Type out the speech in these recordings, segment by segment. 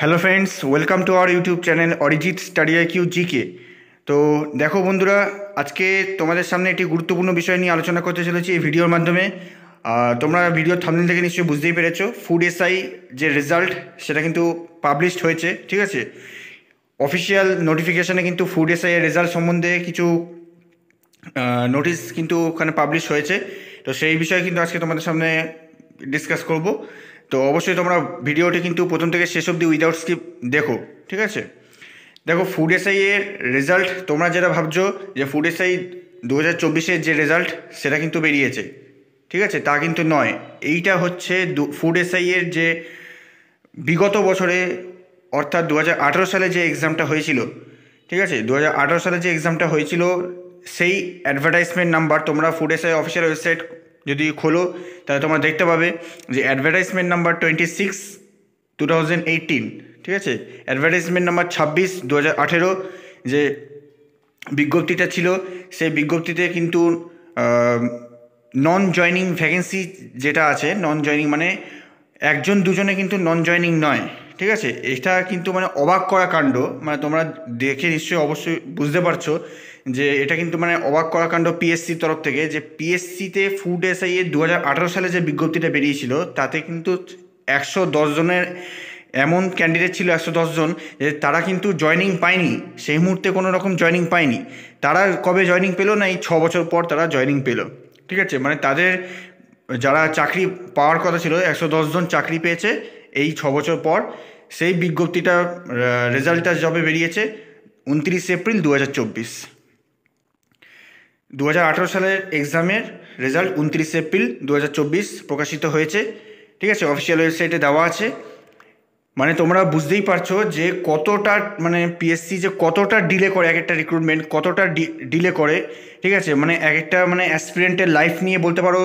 Hello friends, welcome to our YouTube channel Arijit study IQ GK. তো দেখো বন্ধুরা, আজকে তোমাদের সামনে একটি গুরুত্বপূর্ণ বিষয় নিয়ে আলোচনা করতে চলেছি এই ভিডিওর মাধ্যমে। তোমরা ভিডিওর থাম্বনেল থেকে নিশ্চয়ই বুঝতেই পেরেছো, ফুড এসআই যে রেজাল্ট সেটা কিন্তু পাবলিশড হয়েছে। ঠিক আছে, অফিসিয়াল নোটিফিকেশানে কিন্তু ফুড এসআই এর রেজাল্ট সম্বন্ধে কিছু নোটিশ কিন্তু ওখানে পাবলিশ হয়েছে। তো সেই বিষয়ে কিন্তু আজকে তোমাদের সামনে ডিসকাস করব। তো অবশ্যই তোমরা ভিডিওটি কিন্তু প্রথম থেকে শেষ অবধি উইদাউট স্কিপ দেখো। ঠিক আছে, দেখো ফুড এসআই এর রেজাল্ট, তোমরা যেটা ভাবছো যে ফুড এসআই 2024-এর যে রেজাল্ট সেটা কিন্তু বেরিয়েছে, ঠিক আছে, তা কিন্তু নয়। এইটা হচ্ছে ফুড এসআই এর যে বিগত বছরে অর্থাৎ 2018 সালে যে এক্সামটা হয়েছিল, ঠিক আছে, 2018 সালে যে এক্সামটা হয়েছিল সেই অ্যাডভার্টাইজমেন্ট নাম্বার তোমরা ফুড এসআই অফিসিয়াল ওয়েবসাইট যদি খোলো তাহলে তোমরা দেখতে পাবে যে অ্যাডভার্টাইজমেন্ট নাম্বার 26/2018, ঠিক আছে, অ্যাডভার্টাইজমেন্ট নাম্বার 26/2018 যে বিজ্ঞপ্তিটা ছিল, সেই বিজ্ঞপ্তিতে কিন্তু নন জয়নিং ভ্যাকেন্সি যেটা আছে, নন জয়নিং মানে একজন দুজনে কিন্তু নন জয়নিং নয়। ঠিক আছে, এটা কিন্তু মানে অবাক করা কাণ্ড, মানে তোমরা দেখে নিশ্চয়ই অবশ্যই বুঝতে পারছো যে এটা কিন্তু মানে অবাক করা কাণ্ড পিএসসির তরফ থেকে। যে পিএসসিতে ফুড এসআই এর 2018 সালে যে বিজ্ঞপ্তিটা বেরিয়েছিল তাতে কিন্তু 110 জনের এমন ক্যান্ডিডেট ছিল, 110 জন, যে তারা কিন্তু জয়নিং পায়নি, সেই মুহূর্তে কোনো রকম জয়নিং পায়নি। তারা কবে জয়নিং পেলো না, এই 6 বছর পর তারা জয়নিং পেলো। ঠিক আছে, মানে তাদের যারা চাকরি পাওয়ার কথা ছিল 110 জন চাকরি পেয়েছে এই 6 বছর পর। সেই বিজ্ঞপ্তিটা রেজাল্টটা যবে বেরিয়েছে 29 এপ্রিল 2024। 2018 সালের এক্সামের রেজাল্ট 29 এপ্রিল 2024 প্রকাশিত হয়েছে। ঠিক আছে, অফিসিয়াল ওয়েবসাইটে দেওয়া আছে। মানে তোমরা বুঝতেই পারছো যে কতটা মানে পিএসসি যে কতটা ডিলে করে, এক একটা রিক্রুটমেন্ট কতটা ডিলে করে। ঠিক আছে, মানে এক একটা মানে অ্যাসপিরেন্টের লাইফ নিয়ে বলতে পারো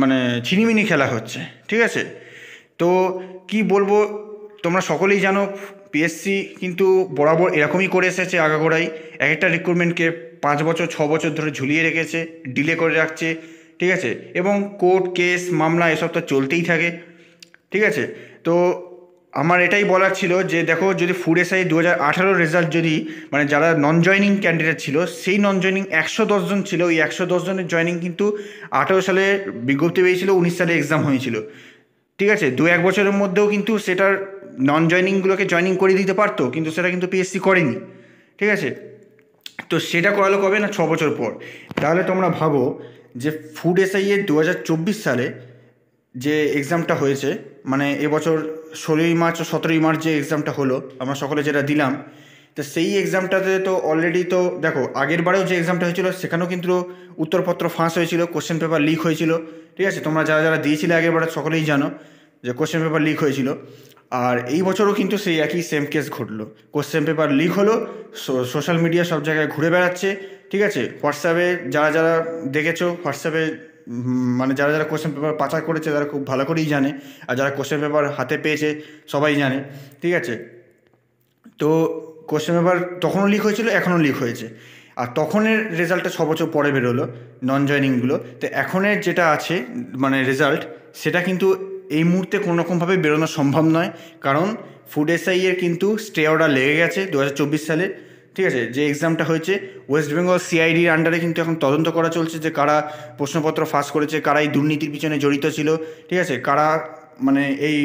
মানে ছিনিমিনি খেলা হচ্ছে। ঠিক আছে, তো কি বলবো, তোমরা সকলেই জানো পিএসসি কিন্তু বরাবর এরকমই করে এসেছে আগাগোড়াই, এক একটা রিক্রুটমেন্টকে 5 বছর 6 বছর ধরে ঝুলিয়ে রেখেছে, ডিলে করে রাখছে। ঠিক আছে, এবং কোর্ট কেস মামলা এসব তো চলতেই থাকে। ঠিক আছে, তো আমার এটাই বলার ছিল যে দেখো, যদি ফুড এসআই 2018 রেজাল্ট যদি মানে যারা নন জয়নিং ক্যান্ডিডেট ছিল সেই নন জয়নিং 110 জন ছিল, ওই 110 জনের জয়নিং কিন্তু 18 সালে বিজ্ঞপ্তি পেয়েছিল, 19 সালে এক্সাম হয়েছিল। ঠিক আছে, 2-1 বছরের মধ্যেও কিন্তু সেটার নন জয়নিংগুলোকে জয়নিং করে দিতে পারতো, কিন্তু সেটা কিন্তু পিএসসি করেনি। ঠিক আছে, তো সেটা করালো কবে না, 6 বছর পর। তাহলে তোমরা ভাবো যে ফুড এসআই এর 2024 সালে যে এক্সামটা হয়েছে, মানে এবছর 16ই মার্চ ও 17ই মার্চ যে এক্সামটা হলো আমরা সকলে যেটা দিলাম, তো সেই এক্সামটাতে তো অলরেডি তো দেখো আগের বারেও যে এক্সামটা হয়েছিল সেখানেও কিন্তু উত্তরপত্র ফাঁস হয়েছিল, কোশ্চেন পেপার লিক হয়েছিল। ঠিক আছে, তোমরা যারা যারা দিয়েছিলে আগের বারে সকলেই জানো যে কোশ্চেন পেপার লিক হয়েছিল। আর এই বছরও কিন্তু সেই একই সেম কেস ঘটলো, কোশ্চেন পেপার লিক হলো, সোশ্যাল মিডিয়া সব জায়গায় ঘুরে বেড়াচ্ছে। ঠিক আছে, হোয়াটসঅ্যাপে যারা যারা দেখেছো, হোয়াটসঅ্যাপে মানে যারা যারা কোশ্চেন পেপার পাচার করেছে তারা খুব ভালো করেই জানে, আর যারা কোশ্চেন পেপার হাতে পেয়েছে সবাই জানে। ঠিক আছে, তো কোশ্চেন পেপার তখনও লিক হয়েছিল, এখনও লিক হয়েছে। আর তখনের রেজাল্টটা 6 বছর পরে বেরোলো নন জয়নিংগুলো। তো এখনের যেটা আছে মানে রেজাল্ট, সেটা কিন্তু এই মুহূর্তে কোনোরকমভাবে বেরোনো সম্ভব নয়, কারণ ফুড এসআই এর কিন্তু স্টে অর্ডার লেগে গেছে 2024 সালে। ঠিক আছে, যে এক্সামটা হয়েছে ওয়েস্ট বেঙ্গল সিআইডির আন্ডারে কিন্তু এখন তদন্ত করা চলছে যে কারা প্রশ্নপত্র ফাঁস করেছে, কারা এই দুর্নীতির পিছনে জড়িত ছিল। ঠিক আছে, কারা মানে এই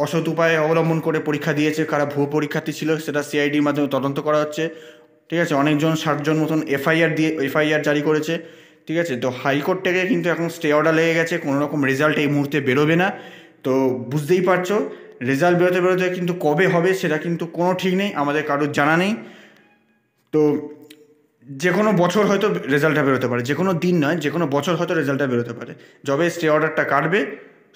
অসৎ উপায় অবলম্বন করে পরীক্ষা দিয়েছে, কারা ভুয়ো পরীক্ষার্থী ছিল, সেটা সিআইডির মাধ্যমে তদন্ত করা হচ্ছে। ঠিক আছে, অনেকজন 60 জন মতন এফআইআর জারি করেছে। ঠিক আছে, তো হাইকোর্ট থেকে কিন্তু এখন স্টে অর্ডার লেগে গেছে, কোনো রকম রেজাল্ট এই মুহূর্তে বেরোবে না। তো বুঝতেই পারছো রেজাল্ট বেরোতে বেরোতে কিন্তু কবে হবে সেটা কিন্তু কোনো ঠিক নেই, আমাদের কারোর জানা নেই। তো যে কোনো বছর হয়তো রেজাল্টটা বেরোতে পারে, যে কোনো দিন নয়, যে কোনো বছর হয়তো রেজাল্টটা বেরোতে পারে। যবে স্টে অর্ডারটা কাটবে,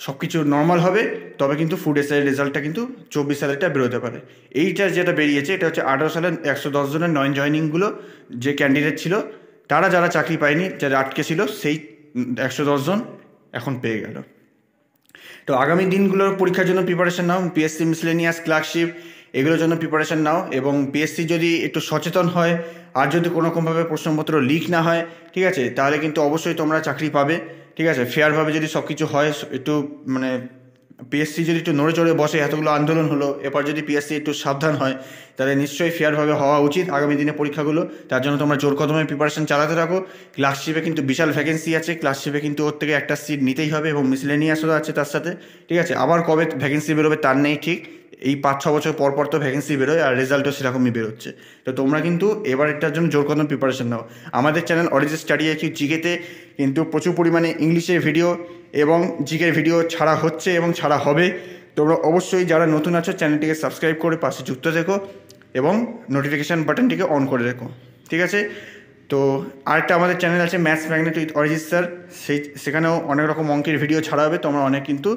সব কিছু নর্মাল হবে, তবে কিন্তু ফুড এসআই রেজাল্টটা কিন্তু 24 সালেরটা বেরোতে পারে। এইটা যেটা বেরিয়েছে এটা হচ্ছে 18 সালের 110 জনের নন জয়নিংগুলো যে ক্যান্ডিডেট ছিল, তারা যারা চাকরি পায়নি, যারা আটকে ছিল, সেই 110 জন এখন পেয়ে গেল। তো আগামী দিনগুলোর পরীক্ষার জন্য প্রিপারেশন নাও, পিএসসি মিসলেনিয়াস ক্লার্কশিপ এগুলোর জন্য প্রিপারেশন নাও, এবং পিএসসি যদি একটু সচেতন হয় আর যদি কোনোরকমভাবে প্রশ্নপত্র লিক না হয়, ঠিক আছে, তাহলে কিন্তু অবশ্যই তোমরা চাকরি পাবে। ঠিক আছে, ফেয়ারভাবে যদি সব কিছু হয়, একটু মানে পিএসসি যদি একটু নড়ে চড়ে বসে, এতগুলো আন্দোলন হলো, এরপর যদি পিএসসি একটু সাবধান হয়, তাহলে নিশ্চয়ই ফেয়ারভাবে হওয়া উচিত আগামী দিনে পরীক্ষাগুলো। তার জন্য তোমরা জোর কদমে প্রিপারেশন চালাতে থাকো। ক্লার্কশিপে কিন্তু বিশাল ভ্যাকেন্সি আছে, ক্লার্কশিপে কিন্তু ওর থেকে একটা সিট নিতেই হবে, এবং মিসলেনিয়াসও আছে তার সাথে, ঠিক আছে। আবার কবে ভ্যাকেন্সি বেরোবে তার নেই ঠিক, এই 5-6 বছর পর পর তো ভ্যাকেন্সি বেরোয়, আর রেজাল্টও সেরকমই বেরোচ্ছে। তো তোমরা কিন্তু এবার এটার জন্য জোর কদম প্রিপারেশন নাও। আমাদের চ্যানেল অরিজিৎ স্টাডি আইকিউ জিকেতে কিন্তু প্রচুর পরিমাণে ইংলিশের ভিডিও এবং জিকের ভিডিও ছাড়া হচ্ছে এবং ছাড়া হবে। তোমরা অবশ্যই যারা নতুন আছো চ্যানেলটিকে সাবস্ক্রাইব করে পাশে যুক্ত থেকো এবং নোটিফিকেশান বাটনটিকে অন করে রেখো, ঠিক আছে। তো আরেকটা আমাদের চ্যানেল আছে maths magnet with Arijit sir, সেখানেও অনেক রকম অঙ্কের ভিডিও ছাড়া হবে, তোমরা অনেক কিন্তু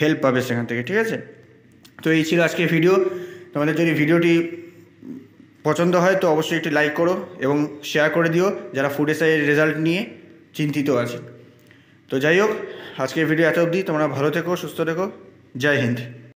হেল্প পাবে সেখান থেকে, ঠিক আছে। তো এই ছিল আজকের ভিডিও। তোমাদের যদি ভিডিওটি পছন্দ হয় তো অবশ্যই একটি লাইক করো এবং শেয়ার করে দিও যারা ফুড এসআইয়ের রেজাল্ট নিয়ে চিন্তিত আছে। তো যাই হোক, আজকের ভিডিও এত অবধি। তোমরা ভালো থেকো, সুস্থ থেকো। জয় হিন্দ।